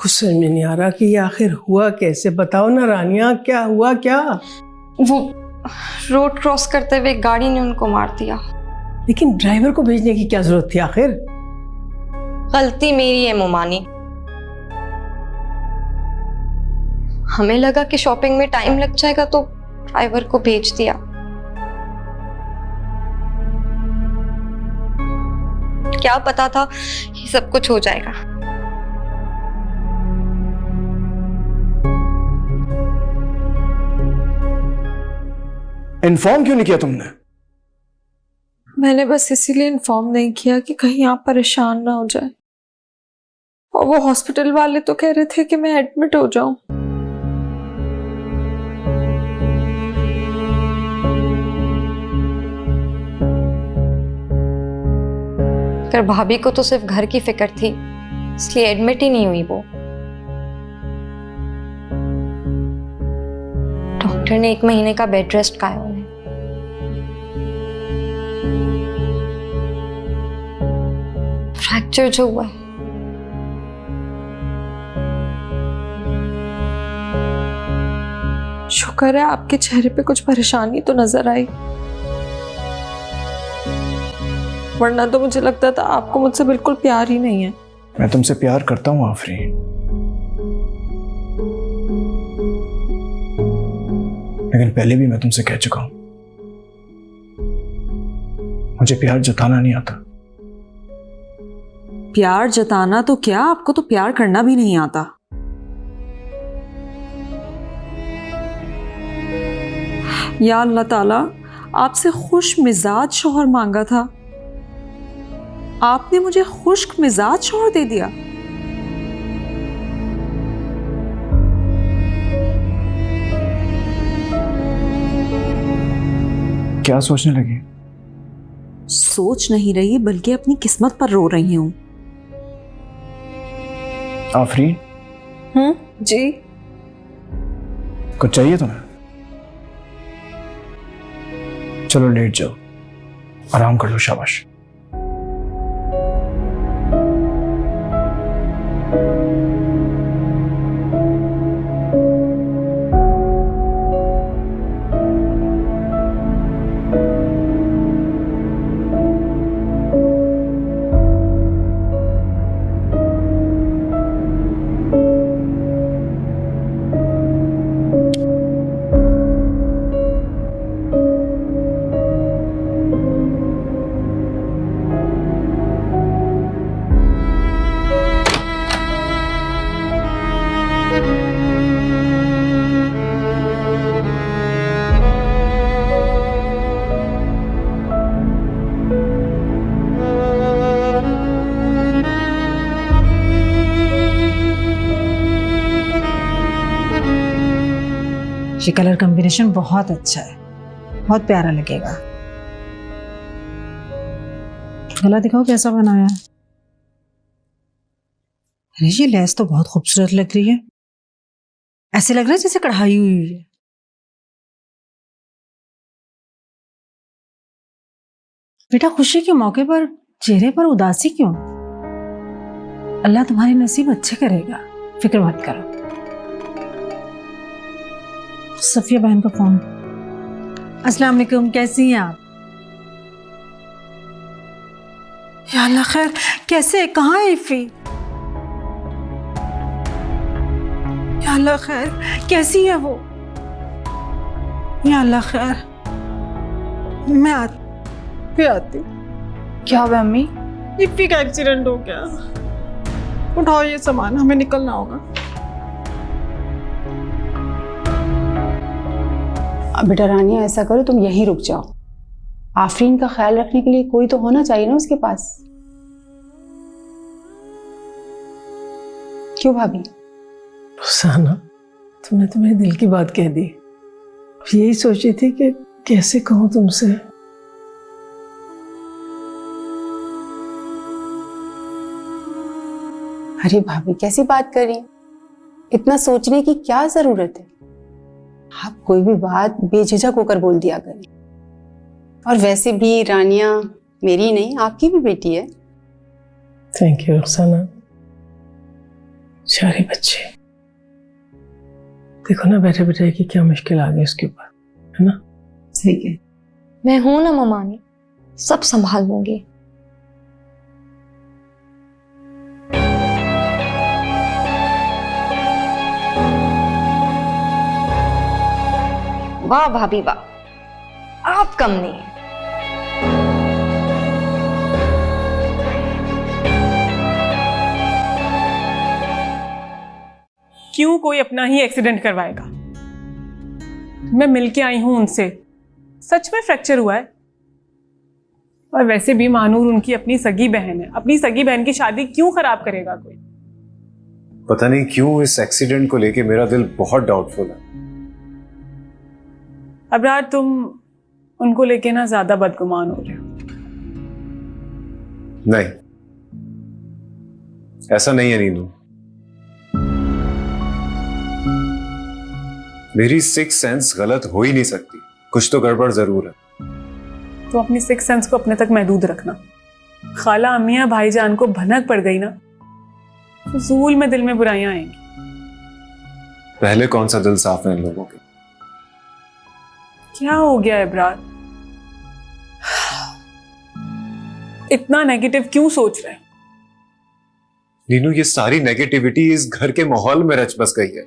कुछ समझ में नहीं आ रहा कि ये आखिर हुआ कैसे। बताओ ना रानिया, क्या हुआ क्या? वो रोड क्रॉस करते हुए गाड़ी ने उनको मार दिया। लेकिन ड्राइवर को भेजने की क्या जरूरत थी आखिर? गलती मेरी है मोमानी। हमें लगा कि शॉपिंग में टाइम लग जाएगा तो ड्राइवर को भेज दिया। क्या पता था ये सब कुछ हो जाएगा। इन्फॉर्म क्यों नहीं किया तुमने? मैंने बस इसीलिए इन्फॉर्म नहीं किया कि कहीं आप परेशान ना हो जाए। और वो हॉस्पिटल वाले तो कह रहे थे कि मैं एडमिट हो जाऊं। पर भाभी को तो सिर्फ घर की फिक्र थी, इसलिए एडमिट ही नहीं हुई वो। डॉक्टर ने 1 महीने का बेड रेस्ट कहा है उन्हें। फ्रैक्चर जो हुआ है, शुक्र है आपके चेहरे पे कुछ परेशानी तो नजर आई, वरना तो मुझे लगता था आपको मुझसे बिल्कुल प्यार ही नहीं है। मैं तुमसे प्यार करता हूँ आफरीन, लेकिन पहले भी मैं तुमसे कह चुका हूं, मुझे प्यार जताना नहीं आता। प्यार जताना तो क्या, आपको तो प्यार करना भी नहीं आता। या अल्लाह ताला, आपसे खुश मिजाज शौहर मांगा था, आपने मुझे खुश्क मिजाज शौहर दे दिया। क्या सोचने लगी? सोच नहीं रही बल्कि अपनी किस्मत पर रो रही हूं। आफरीन, जी। कुछ चाहिए तुम्हें? चलो लेट जाओ, आराम कर लो, शाबाश। ये कलर कॉम्बिनेशन बहुत अच्छा है, बहुत प्यारा लगेगा। गला दिखाओ कैसा बनाया है। अरे ये लेस तो बहुत खूबसूरत लग रही है, ऐसे लग रहा है जैसे कढ़ाई हुई है। बेटा खुशी के मौके पर चेहरे पर उदासी क्यों? अल्लाह तुम्हारे नसीब अच्छे करेगा, फिक्र मत करो। सफिया बहन का फोन। अस्सलाम वालेकुम, कैसी हैं आप? या अल्लाह खैर, कैसे, कहाँ है इफ़ी? या अल्लाह खैर, कैसी है वो? या अल्लाह खैर, मैं आती। क्या हुआ अम्मी? इफ़ी का एक्सीडेंट हो गया। उठाओ ये सामान, हमें निकलना होगा। बेटा रानिया, ऐसा करो तुम यहीं रुक जाओ। आफरीन का ख्याल रखने के लिए कोई तो होना चाहिए ना उसके पास। क्यों भाभी? रुखसाना, तुमने तो मेरे दिल की बात कह दी। यही सोची थी कि कैसे कहूं तुमसे। अरे भाभी कैसी बात कर रही हैं? इतना सोचने की क्या जरूरत है? आप कोई भी बात बेझिझक होकर बोल दिया करें। और वैसे भी रानिया मेरी नहीं, आपकी भी बेटी है। Thank you Rukhsana. सारे बच्चे देखो ना, बैठे बैठे की क्या मुश्किल आ गई उसके ऊपर, है ना? सही है। मैं हूं ना ममानी, सब संभाल लूंगी। वाह भाभी वाह, आप कम नहीं है। क्यों कोई अपना ही एक्सीडेंट करवाएगा? मैं मिलके आई हूं उनसे, सच में फ्रैक्चर हुआ है। और वैसे भी मानूर उनकी अपनी सगी बहन है, अपनी सगी बहन की शादी क्यों खराब करेगा कोई? पता नहीं क्यों इस एक्सीडेंट को लेके मेरा दिल बहुत डाउटफुल है। अबरार, तुम उनको लेके ना ज्यादा बदगुमान हो रहे हो। नहीं, ऐसा नहीं है नीनू। मेरी सिक्स सेंस गलत हो ही नहीं सकती, कुछ तो गड़बड़ जरूर है। तो अपनी सिक्स सेंस को अपने तक महदूद रखना। खाला अम्मिया भाईजान को भनक पड़ गई ना, फजूल में दिल में बुराइयां आएंगी। पहले कौन सा दिल साफ है इन लोगों के? क्या हो गया इब्रार? इतना नेगेटिव क्यों सोच रहे हैं? नीनू, ये सारी नेगेटिविटी इस घर के माहौल में रच बस गई है।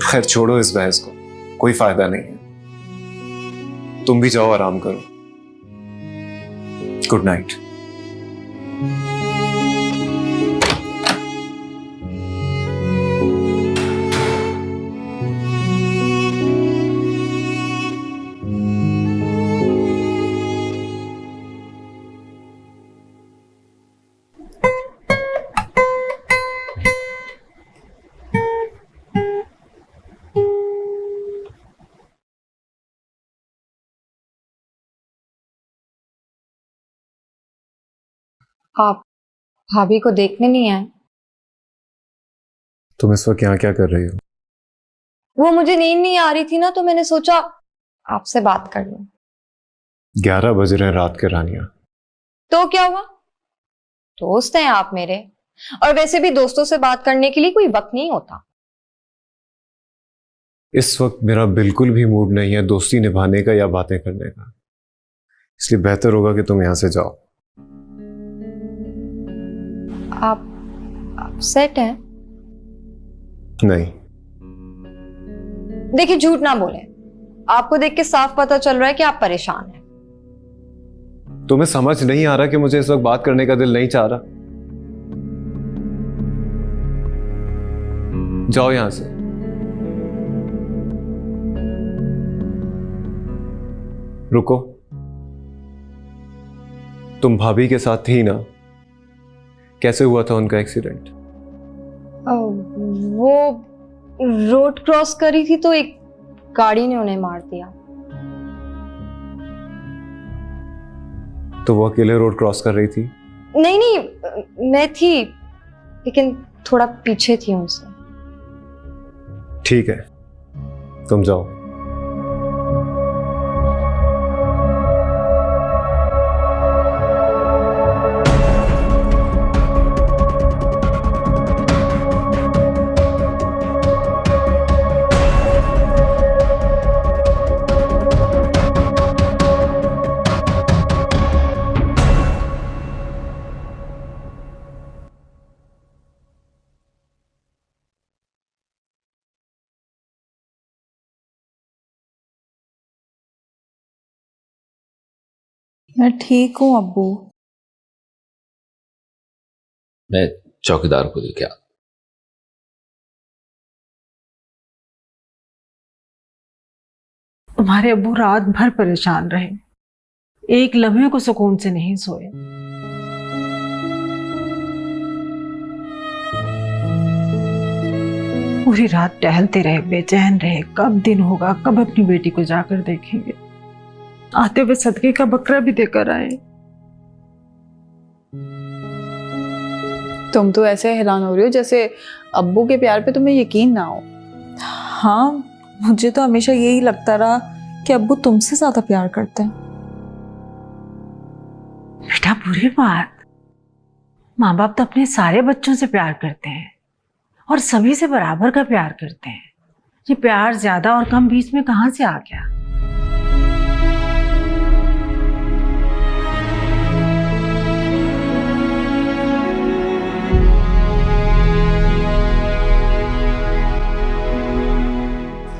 खैर छोड़ो इस बहस को, कोई फायदा नहीं है। तुम भी जाओ, आराम करो। Good night. आप भाभी को देखने नहीं आए? तुम इस वक्त यहाँ क्या कर रही हो? वो मुझे नींद नहीं आ रही थी ना, तो मैंने सोचा आपसे बात कर लूं। 11 बज रहे हैं रात के, रानिया। तो क्या हुआ? दोस्त हैं आप मेरे, और वैसे भी दोस्तों से बात करने के लिए कोई वक्त नहीं होता। इस वक्त मेरा बिल्कुल भी मूड नहीं है दोस्ती निभाने का या बातें करने का, इसलिए बेहतर होगा कि तुम यहां से जाओ। आप सेट हैं? नहीं। देखिए, झूठ ना बोले, आपको देख के साफ पता चल रहा है कि आप परेशान हैं। तुम्हें समझ नहीं आ रहा कि मुझे इस वक्त बात करने का दिल नहीं चाह रहा? जाओ यहां से। रुको, तुम भाभी के साथ थी ना? कैसे हुआ था उनका एक्सीडेंट? वो रोड क्रॉस करी थी तो एक गाड़ी ने उन्हें मार दिया। तो वो अकेले रोड क्रॉस कर रही थी? नहीं नहीं, मैं थी, लेकिन थोड़ा पीछे थी उनसे। ठीक है, तुम जाओ। मैं ठीक हूँ अब्बू। मैं चौकीदार को लेके आ। तुम्हारे अब्बू रात भर परेशान रहे, एक लम्हे को सुकून से नहीं सोए। पूरी रात टहलते रहे, बेचैन रहे, कब दिन होगा, कब अपनी बेटी को जाकर देखेंगे। आते हुए सदके का बकरा भी देकर आए। तुम तो ऐसे हैरान हो रही हो जैसे अब्बू के प्यार पे तुम्हें यकीन ना हो। हाँ, मुझे तो हमेशा यही लगता रहा कि अब्बू तुमसे ज्यादा प्यार करते हैं। बेटा बुरी बात, माँ बाप तो अपने सारे बच्चों से प्यार करते हैं और सभी से बराबर का प्यार करते हैं। ये प्यार ज्यादा और कम बीच में कहाँ से आ गया?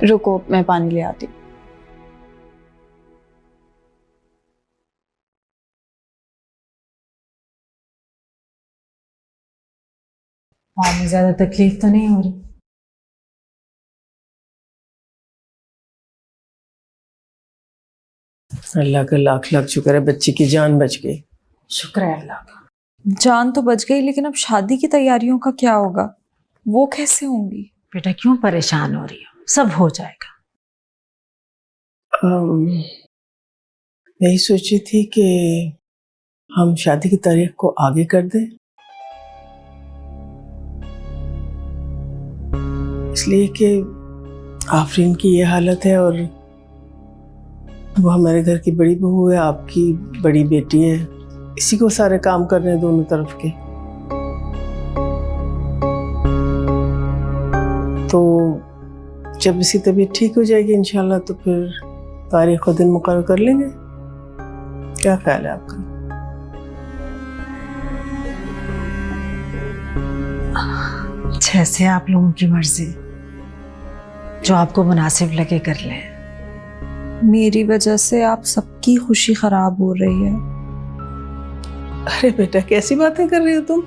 रुको, मैं पानी ले आती हूँ। माँ में ज्यादा तकलीफ तो नहीं हो रही? अल्लाह का लाख लाख शुक्र है, बच्ची की जान बच गई। शुक्र है अल्लाह का। जान तो बच गई, लेकिन अब शादी की तैयारियों का क्या होगा? वो कैसे होंगी? बेटा क्यों परेशान हो रही हो? सब हो जाएगा। यही सोची थी कि हम शादी की तारीख को आगे कर दें, इसलिए कि आफरीन की ये हालत है और वो हमारे घर की बड़ी बहू है, आपकी बड़ी बेटी है, इसी को सारे काम करने हैं दोनों तरफ के। तो जब इसकी तबीयत ठीक हो जाएगी इंशाल्लाह तो फिर तारीख और दिन मुकर्रर कर लेंगे। क्या ख्याल है आपका? जैसे आप लोगों की मर्जी, जो आपको मुनासिब लगे कर लें। मेरी वजह से आप सबकी खुशी खराब हो रही है। अरे बेटा कैसी बातें कर रही हो तुम?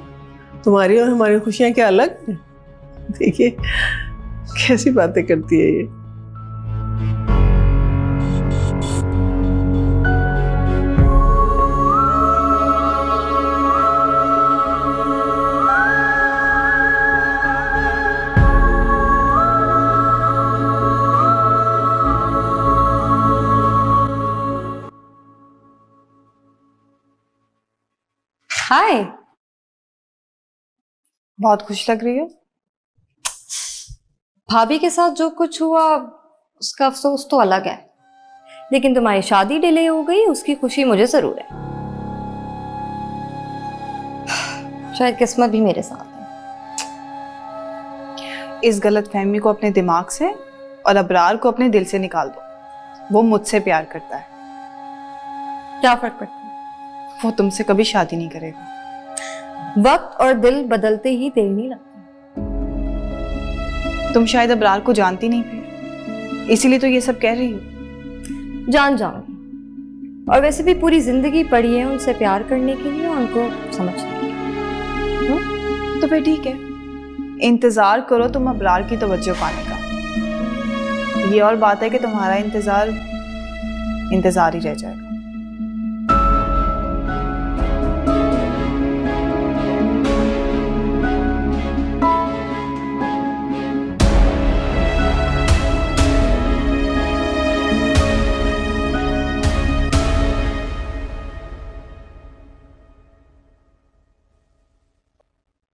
तुम्हारी और हमारी खुशियां क्या अलग हैं? देखिए कैसी बातें करती है ये। हाय। बहुत खुश लग रही हो। भाभी के साथ जो कुछ हुआ उसका अफसोस तो अलग है, लेकिन तुम्हारी शादी डिले हो गई उसकी खुशी मुझे जरूर है। शायद किस्मत भी मेरे साथ है। इस गलत फहमी को अपने दिमाग से और अबरार को अपने दिल से निकाल दो। वो मुझसे प्यार करता है। क्या फर्क पड़ता है? वो तुमसे कभी शादी नहीं करेगा। वक्त और दिल बदलते ही देर नहीं लगती। तुम शायद अबरार को जानती नहीं फिर, इसीलिए तो ये सब कह रही हो। जान जाऊंगी, और वैसे भी पूरी जिंदगी पड़ी है उनसे प्यार करने के लिए, उनको समझने के लिए। तो फिर ठीक है, इंतजार करो तुम अबरार की तवज्जो पाने का। ये और बात है कि तुम्हारा इंतजार ही रह जाएगा।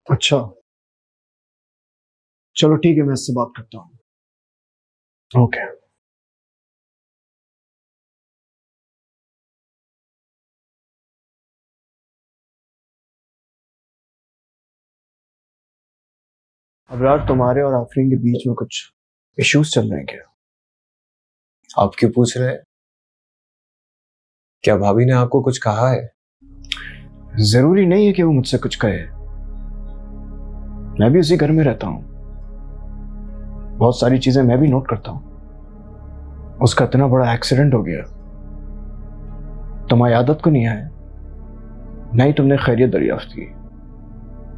अच्छा चलो ठीक है, मैं इससे बात करता हूँ। ओके। अबरार, तुम्हारे और आफरीन के बीच में कुछ इश्यूज चल रहे हैं क्या? आप क्यों पूछ रहे हैं? क्या भाभी ने आपको कुछ कहा है? जरूरी नहीं है कि वो मुझसे कुछ कहे। मैं भी उसी घर में रहता हूँ, बहुत सारी चीजें मैं भी नोट करता हूँ। उसका इतना बड़ा एक्सीडेंट हो गया, तुम्हारी आदत को नहीं आया, नहीं तुमने खैरियत दरियाफ्त की।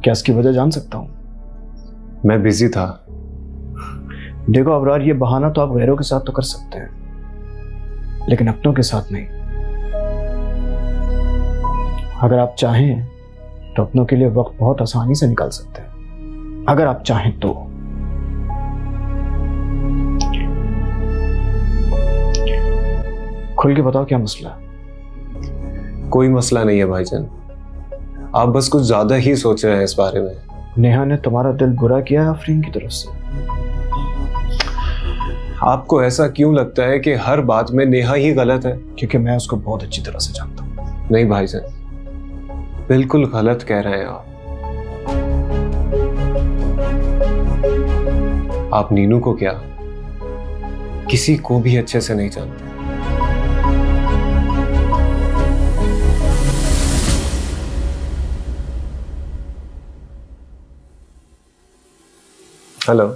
क्या इसकी वजह जान सकता हूँ? मैं बिजी था। देखो अबरार, ये बहाना तो आप गैरों के साथ तो कर सकते हैं, लेकिन अपनों के साथ नहीं। अगर आप चाहें तो अपनों के लिए वक्त बहुत आसानी से निकाल सकते हैं, अगर आप चाहें तो। खुल के बताओ क्या मसला है? कोई मसला नहीं है भाईजान, आप बस कुछ ज्यादा ही सोच रहे हैं इस बारे में। नेहा ने तुम्हारा दिल बुरा किया है आफरीन की तरफ से? आपको ऐसा क्यों लगता है कि हर बात में नेहा ही गलत है? क्योंकि मैं उसको बहुत अच्छी तरह से जानता हूँ। नहीं भाईजान, बिल्कुल गलत कह रहे हैं आप। आप नीनू को क्या, किसी को भी अच्छे से नहीं जानते। हेलो।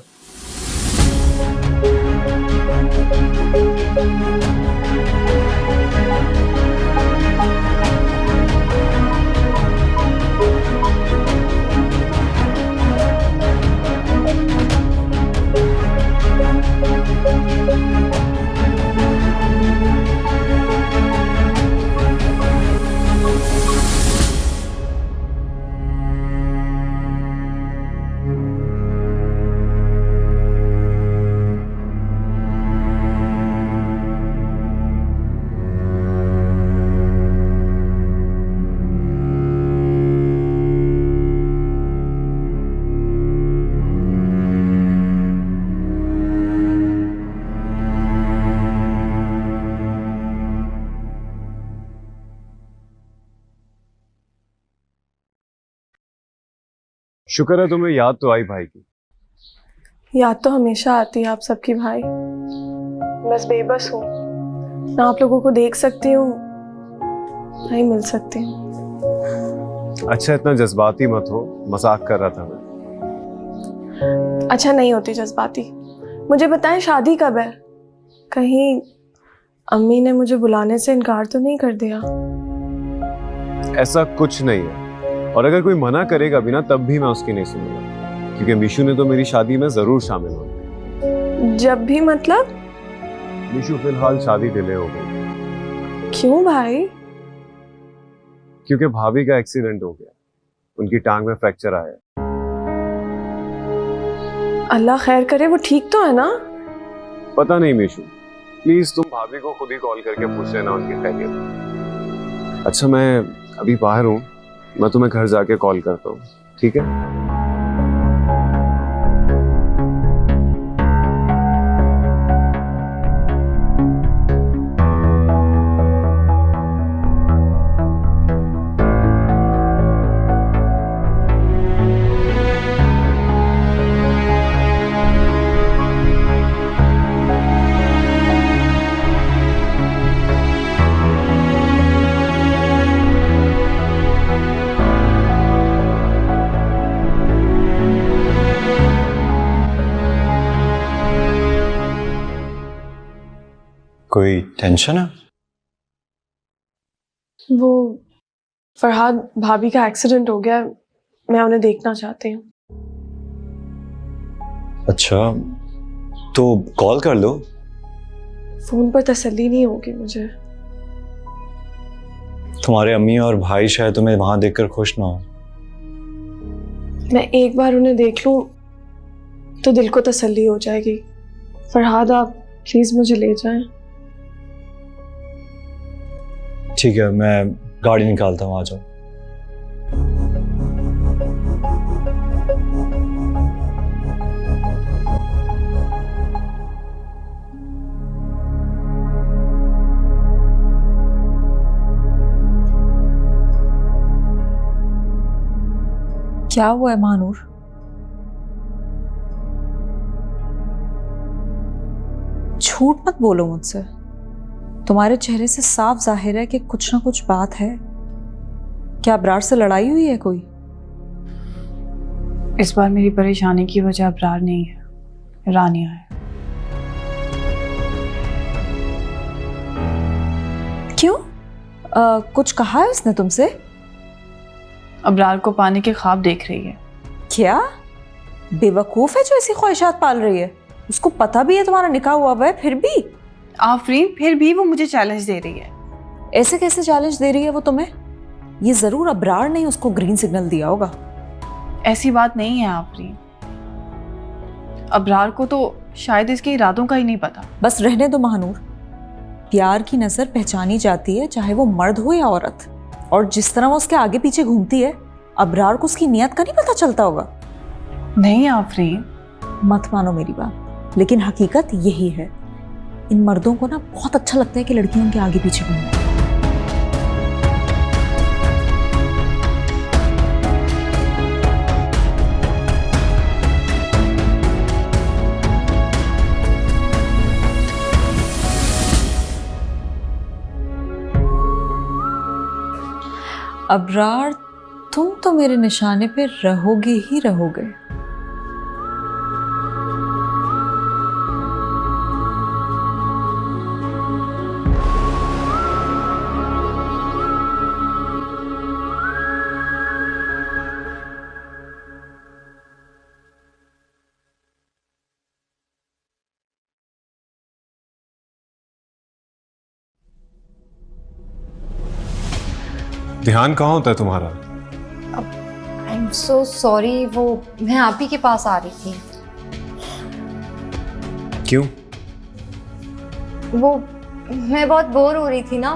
शुक्र है तुम्हें याद तो आई भाई की। याद तो हमेशा आती है आप सबकी भाई, बस बेबस हूँ, ना आप लोगों को देख सकती हूँ ना ही मिल सकती हूँ। अच्छा इतना जज्बाती मत हो, मजाक कर रहा था मैं। अच्छा नहीं होती जज्बाती। मुझे बताएं शादी कब है? कहीं अम्मी ने मुझे बुलाने से इनकार तो नहीं कर दिया? ऐसा कुछ नहीं है, और अगर कोई मना करेगा भी ना तब भी मैं उसकी नहीं सुनूंगा, क्योंकि मीशू ने तो मेरी शादी में जरूर शामिल होना। जब भी मतलब? मीशू फिलहाल शादी डिले हो गई। क्यों भाई? क्योंकि भाभी का एक्सीडेंट हो गया, उनकी टांग में फ्रैक्चर आया। अल्लाह खैर करे, वो ठीक तो है ना? पता नहीं मीशू, प्लीज तुम भाभी को खुद ही कॉल करके पूछ लेना उनकी खैरियत। अच्छा मैं अभी बाहर हूँ, मैं तुम्हें घर जाके कॉल करता हूँ, ठीक है? कोई टेंशन है? वो फरहाद भाभी का एक्सीडेंट हो गया, मैं उन्हें देखना चाहती हूँ। अच्छा तो कॉल कर लो। फोन पर तसल्ली नहीं होगी मुझे। तुम्हारे अम्मी और भाई शायद तुम्हें वहां देखकर खुश ना हो। मैं एक बार उन्हें देख लूं तो दिल को तसल्ली हो जाएगी। फरहाद आप प्लीज मुझे ले जाएं। ठीक है मैं गाड़ी निकालता हूँ, आ जाओ। क्या हुआ है महानूर? झूठ मत बोलो मुझसे, तुम्हारे चेहरे से साफ जाहिर है कि कुछ ना कुछ बात है। क्या अबरार से लड़ाई हुई है कोई? इस बार मेरी परेशानी की वजह अबरार नहीं है, रानिया है। क्यों? कुछ कहा है उसने तुमसे? अबरार को पाने के ख्वाब देख रही है। क्या बेवकूफ है जो ऐसी ख्वाहिशात पाल रही है? उसको पता भी है तुम्हारा निकाह हुआ है, फिर भी? आफरीन फिर भी वो मुझे चैलेंज दे रही है। ऐसे कैसे चैलेंज दे रही है वो तुम्हें? ये जरूर अबरार ने उसको ग्रीन सिग्नल दिया होगा। ऐसी बात नहीं है आफरीन, अबरार को तो शायद इसके इरादों का ही नहीं पता। बस रहने दो महानूर, प्यार की नजर पहचानी जाती है चाहे वो मर्द हो या औरत। और जिस तरह वो उसके आगे पीछे घूमती है, अबरार को उसकी नियत का नहीं पता चलता होगा। नहीं आफरीन, मत मानो मेरी बात, लेकिन हकीकत यही है। इन मर्दों को ना बहुत अच्छा लगता है कि लड़कियां उनके आगे पीछे घूमें। अबरार, तुम तो मेरे निशाने पे रहोगे ही रहोगे। ध्यान कहाँ होता है तुम्हारा? आई एम सो सॉरी, वो मैं आप ही के पास आ रही थी। क्यों? वो मैं बहुत बोर हो रही थी ना।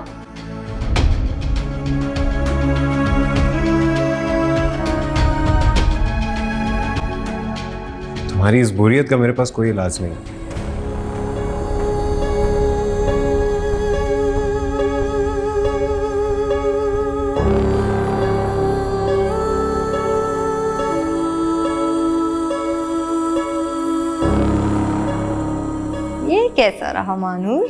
तुम्हारी इस बोरियत का मेरे पास कोई इलाज नहीं। ये कैसा रहा मानूर?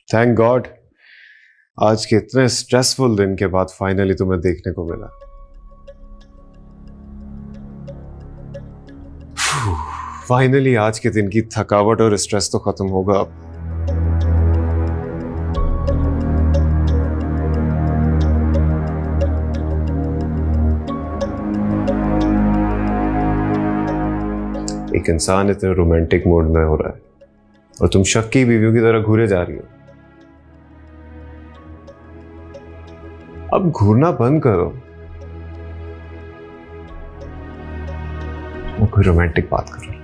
थैंक गॉड, आज के इतने स्ट्रेसफुल दिन के बाद फाइनली तुम्हें देखने को मिला। फाइनली आज के दिन की थकावट और स्ट्रेस तो खत्म होगा अब। एक इंसान इतने रोमांटिक मूड में हो रहा है और तुम शक की बीवियों की तरह घूरे जा रही हो। अब घूरना बंद करो, वो कोई रोमांटिक बात करो।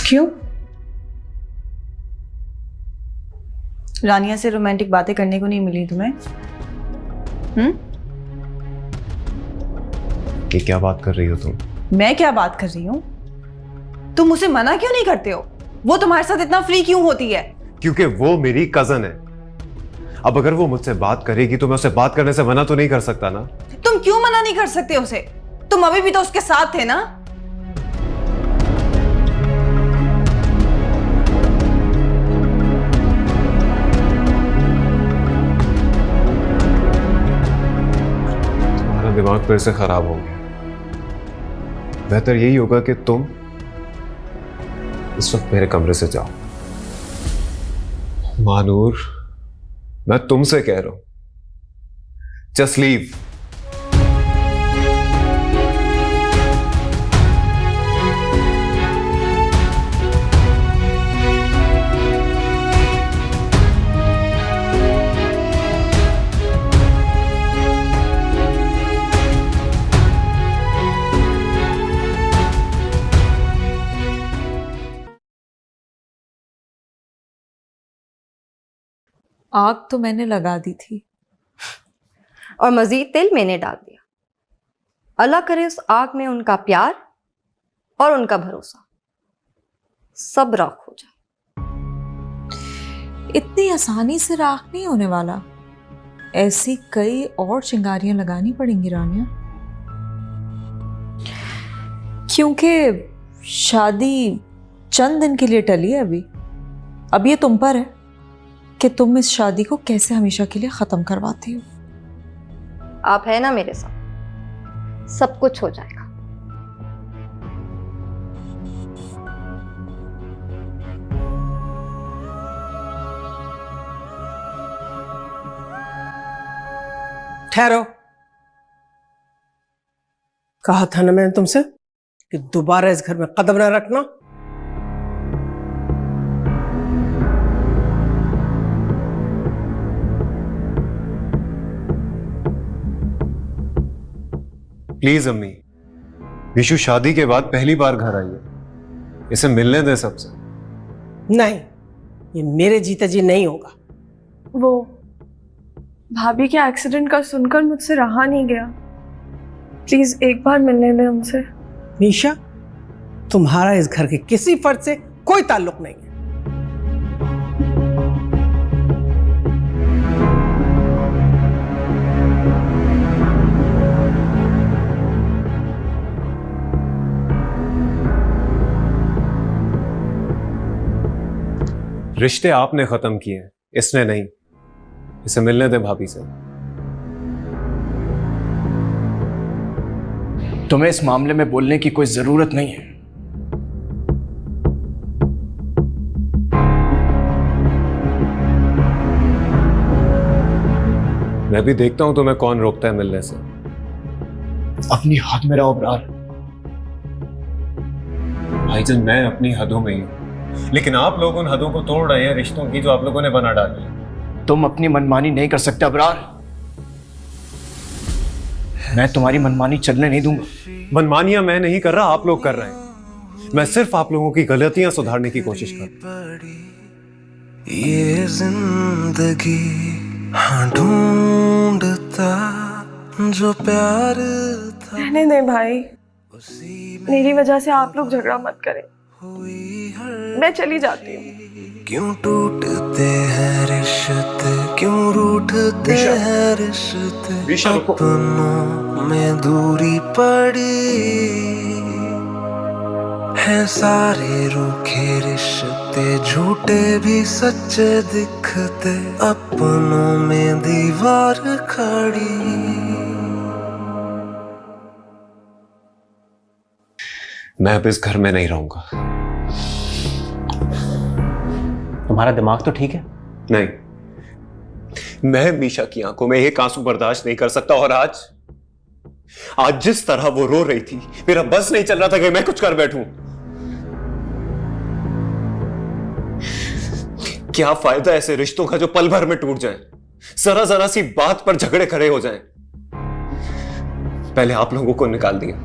क्यों? रानिया से रोमांटिक बातें करने को नहीं मिली तुम्हें? ये क्या बात कर रही हो तुम? मैं क्या बात कर रही हूँ? तुम उसे मना क्यों नहीं करते हो? वो तुम्हारे साथ इतना फ्री क्यों होती है? क्योंकि वो मेरी कजन है। अब अगर वो मुझसे बात करेगी तो मैं उसे बात करने से मना तो नहीं कर सकता ना। तुम क्यों मना नहीं कर सकते उसे? तुम अभी भी तो उसके साथ थे ना। तुम्हारा दिमाग फिर से खराब हो गया। बेहतर यही होगा कि तुम इस वक्त मेरे कमरे से जाओ। मानूर, मैं तुमसे कह रहा हूं, जस्ट लीव। आग तो मैंने लगा दी थी और मजीद तेल मैंने डाल दिया। अल्लाह करे उस आग में उनका प्यार और उनका भरोसा सब राख हो जाए। इतनी आसानी से राख नहीं होने वाला। ऐसी कई और चिंगारियां लगानी पड़ेंगी रानिया, क्योंकि शादी चंद दिन के लिए टली है। अब ये तुम पर है कि तुम इस शादी को कैसे हमेशा के लिए खत्म करवाती हो। आप है ना मेरे साथ, सब कुछ हो जाएगा। ठहरो, कहा था ना मैंने तुमसे कि दोबारा इस घर में कदम ना रखना। प्लीज अम्मी, विशु शादी के बाद पहली बार घर आई है, इसे मिलने दें सबसे। नहीं, ये मेरे जीते जी नहीं होगा। वो भाभी के एक्सीडेंट का सुनकर मुझसे रहा नहीं गया। प्लीज एक बार मिलने दें उनसे। निशा, तुम्हारा इस घर के किसी फर्द से कोई ताल्लुक नहीं है। रिश्ते आपने खत्म किए, इसने नहीं। इसे मिलने दे भाभी से। तुम्हें इस मामले में बोलने की कोई जरूरत नहीं है। मैं भी देखता हूं तुम्हें कौन रोकता है मिलने से। अपनी हद में रहो अबरार। भाईजान मैं अपनी हदों में ही हूं, लेकिन आप लोग उन हदों को तोड़ रहे हैं रिश्तों की जो आप लोगों ने बना डाली है। तुम अपनी मनमानी नहीं कर सकते अबरार। मैं तुम्हारी मनमानी चलने नहीं दूंगा। मनमानियां मैं नहीं कर रहा, आप लोग कर रहे हैं। मैं सिर्फ आप लोगों की गलतियां सुधारने की कोशिश कर रहा हूं। ये जिंदगी हाँ ढूंढता जो प्यार था। रहने दे भाई, मेरी वजह से आप लोग झगड़ा मत करें। मैं चली जाती हूँ। क्यों टूटते हैं रिश्ते, क्यों रूठते हैं रिश्ते, अपनों में दूरी पड़ी है। सारे रूखे रिश्ते झूठे भी सच्चे दिखते, अपनों में दीवार खड़ी। मैं अब इस घर में नहीं रहूंगा। तुम्हारा दिमाग तो ठीक है? नहीं, मैं मीशा की आंखों में एक आंसू बर्दाश्त नहीं कर सकता। और आज जिस तरह वो रो रही थी, मेरा बस नहीं चल रहा था कि मैं कुछ कर बैठूं। क्या फायदा ऐसे रिश्तों का जो पल भर में टूट जाए, जरा जरा सी बात पर झगड़े खड़े हो जाएं। पहले आप लोगों को निकाल दिया,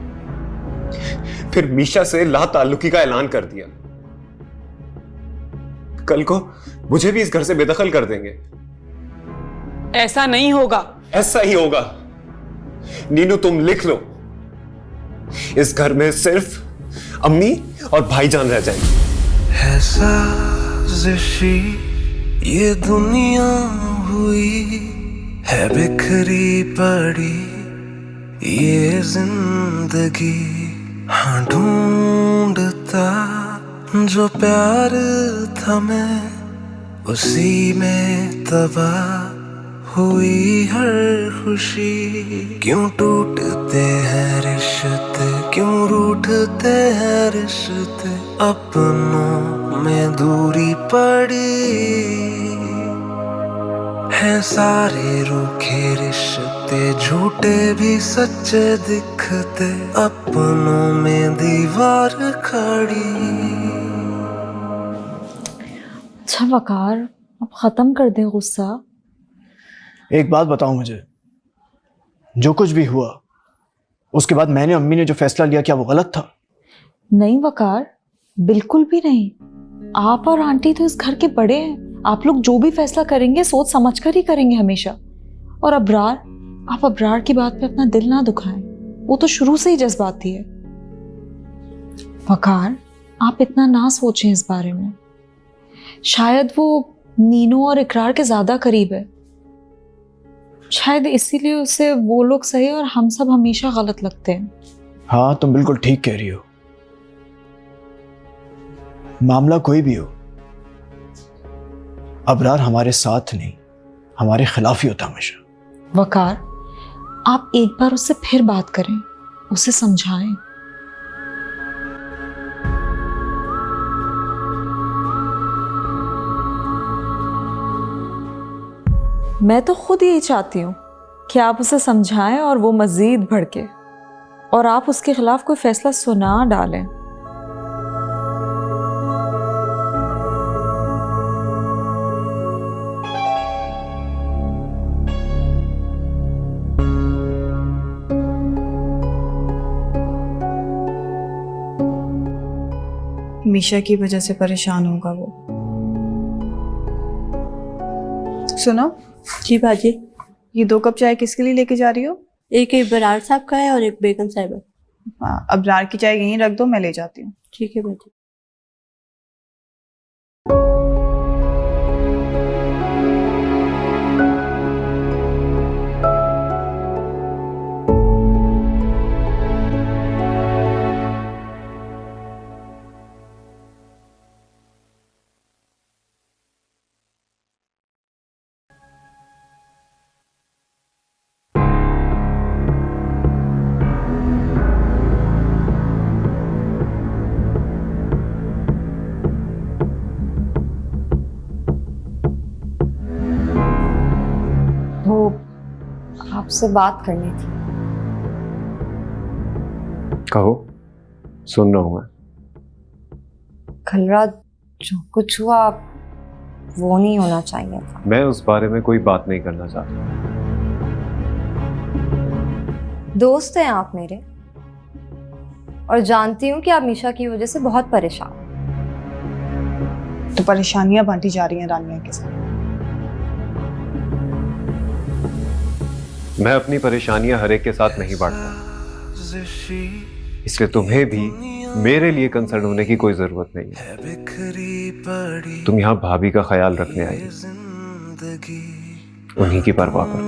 फिर मीशा से ला ताल्लुकी का ऐलान कर दिया। कल को मुझे भी इस घर से बेदखल कर देंगे। ऐसा नहीं होगा। ऐसा ही होगा। नीनू तुम लिख लो, इस घर में सिर्फ अम्मी और भाईजान रह जाएंगे। है साजिशी ये दुनिया हुई है, बिखरी पड़ी ये जिंदगी हाँ ढूंढता जो प्यार था। मैं उसी में तबाह हुई हर खुशी। क्यों टूटते हैं रिश्ते, क्यों रूठते हैं रिश्ते, अपनों में दूरी पड़ी है। सारे रूखे रिश्ते झूठे भी सच्चे दिखते, अपनों में दीवार खड़ी। अच्छा वकार, अब खत्म कर दे गुस्सा। एक बात बताओ मुझे, जो कुछ भी हुआ उसके बाद मैंने अम्मी ने जो फैसला लिया, क्या वो गलत था? नहीं वकार, बिल्कुल भी नहीं। आप और आंटी तो इस घर के बड़े हैं। आप लोग जो भी फैसला करेंगे सोच समझ कर ही करेंगे हमेशा। और अबरार, आप अबरार की बात पे अपना दिल ना दुखाएं, वो तो शुरू से ही जज्बाती है। वकार, आप इतना ना सोचें इस बारे में। शायद वो नीनू और इकरार के ज्यादा करीब है, शायद इसीलिए उसे वो लोग सही और हम सब हमेशा गलत लगते हैं। हाँ, तुम बिल्कुल ठीक कह रही हो। मामला कोई भी हो, अबरार हमारे साथ नहीं, हमारे खिलाफ ही होता हमेशा। वकार, आप एक बार उससे फिर बात करें, उसे समझाएं। मैं तो खुद यही चाहती हूँ कि आप उसे समझाएं और वो मजीद भड़के और आप उसके खिलाफ कोई फैसला सुना डालें। मीशा की वजह से परेशान होगा वो। सुनो जी बाजी, ये 2 कप चाय किसके लिए लेके जा रही हो? एक इबरार साहब का है और एक बेगम साहिबा। हाँ, अबरार की चाय यहीं रख दो, मैं ले जाती हूँ। ठीक है बाजी। आपसे बात करनी थी। कहो, सुन रहा हूं मैं। कल रात जो कुछ हुआ वो नहीं होना चाहिए था। मैं उस बारे में कोई बात नहीं करना चाहता। दोस्त हैं आप मेरे, और जानती हूँ कि आप मीशा की वजह से बहुत परेशान। तो परेशानियां बांटी जा रही हैं रानिया के साथ। मैं अपनी परेशानियां हर एक के साथ नहीं बांटता, इसलिए तुम्हें भी मेरे लिए कंसर्न होने की कोई जरूरत नहीं है। तुम यहाँ भाभी का ख्याल रखने आई, उन्हीं की परवाह करो।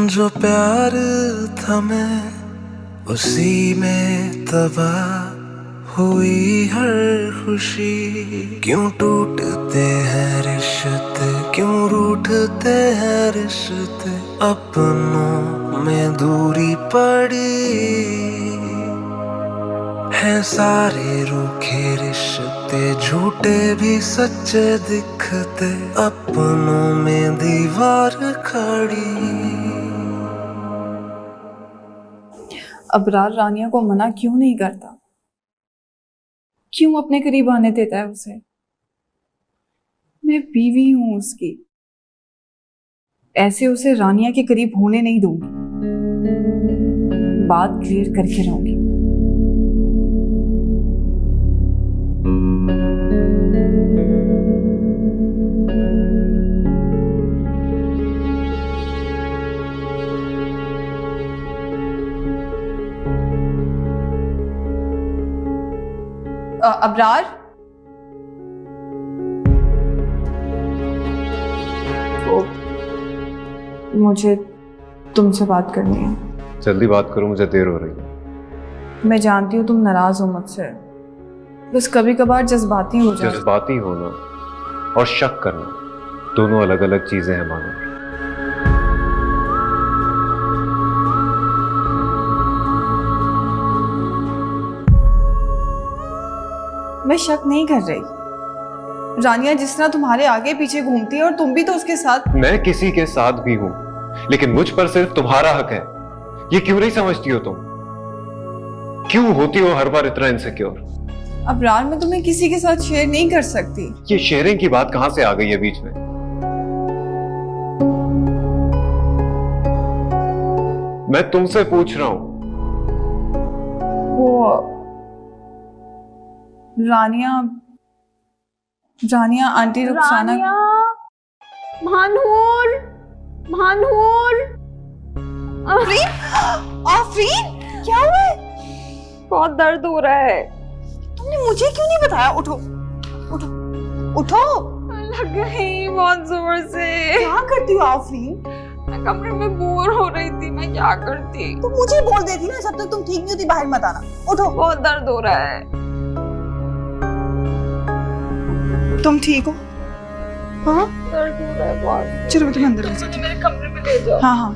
जो प्यार था मैं उसी में तबाह हुई हर खुशी। क्यों टूटते हैं रिश्ते, क्यों रूठते हैं रिश्ते, अपनों में दूरी पड़ी है। सारे रूखे रिश्ते झूठे भी सच्चे दिखते, अपनों में दीवार खड़ी। अबरार रानिया को मना क्यों नहीं करता? क्यों अपने करीब आने देता है उसे? मैं बीवी हूं उसकी, ऐसे उसे रानिया के करीब होने नहीं दूंगी। बात क्लियर करके रहूंगी। अबरार, मुझे तुमसे बात करनी है। जल्दी बात करो, मुझे देर हो रही है। मैं जानती हूँ तुम नाराज हो मुझसे, बस कभी कभार जज्बाती हो जाए। जज्बाती होना और शक करना दोनों अलग अलग चीजें हैं मानो। मैं शक नहीं कर रही। रानिया जिस तरह तुम्हारे आगे पीछे घूमती है और तुम भी तो उसके साथ। मैं किसी के साथ भी हूं, लेकिन मुझ पर सिर्फ तुम्हारा हक है। ये क्यों नहीं समझती हो तुम? क्यों होती हो हर बार इतना इनसिक्योर? अबरार, मैं तुम्हें किसी के साथ शेयर नहीं कर सकती। ये शेयरिंग की बात कहां से आ गई है बीच में? मैं तुमसे पूछ रहा हूं। वो रानिया आंटी रुखसाना। भानूर, आफरीन, क्या हुआ है? बहुत दर्द हो रहा है। तुमने मुझे क्यों नहीं बताया? उठो उठो उठो। लग गई बहुत जोर से। क्या करती हो आफरीन? मैं कमरे में बोर हो रही थी, मैं क्या करती? तुम मुझे बोल देती ना, जब तक तुम ठीक नहीं होती बाहर मत आना। उठो। बहुत दर्द हो रहा है। तुम ठीक हो? हाँ, दर्द हो रहा है बहुत। चलो मैं तुम्हें अंदर ले जाती हूँ। मेरे कमरे में ले जाओ। हाँ हाँ।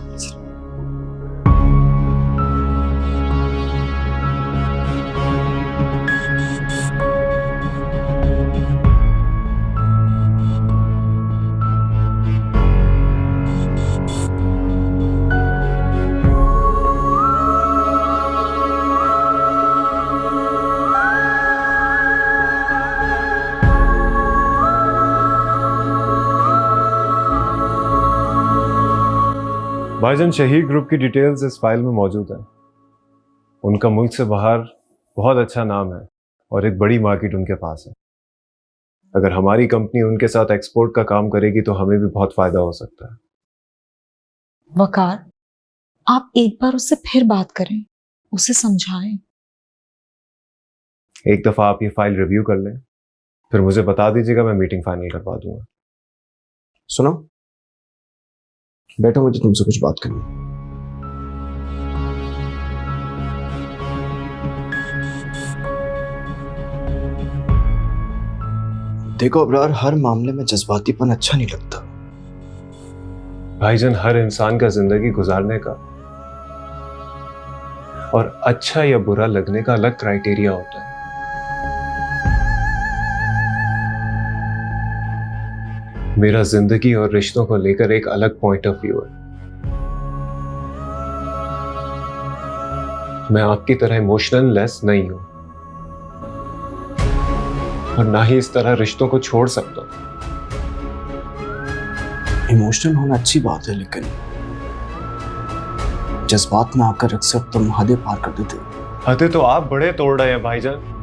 भाईजान, शहीद ग्रुप की डिटेल्स इस फाइल में मौजूद है। उनका मुल्क से बाहर बहुत अच्छा नाम है और एक बड़ी मार्केट उनके पास है। अगर हमारी कंपनी उनके साथ एक्सपोर्ट का काम करेगी तो हमें भी बहुत फायदा हो सकता है। वकार, आप एक बार उससे फिर बात करें, उसे समझाएं। एक दफा आप ये फाइल रिव्यू कर लें, फिर मुझे बता दीजिएगा, मैं मीटिंग फाइनल करवा दूंगा। सुनो, बैठो, मुझे तुमसे कुछ बात करनी है। देखो अबरार, हर मामले में जज्बातीपन अच्छा नहीं लगता। भाईजान, हर इंसान का जिंदगी गुजारने का और अच्छा या बुरा लगने का अलग क्राइटेरिया होता है। मेरा जिंदगी और रिश्तों को लेकर एक अलग पॉइंट ऑफ व्यू है। मैं आपकी तरह इमोशनल लेस नहीं हूं और ना ही इस तरह रिश्तों को छोड़ सकता हूं। इमोशनल होना अच्छी बात है, लेकिन जज्बात में आकर अक्सर तुम हदें पार कर देते हो। हदें तो आप बड़े तोड़ रहे हैं भाईजान।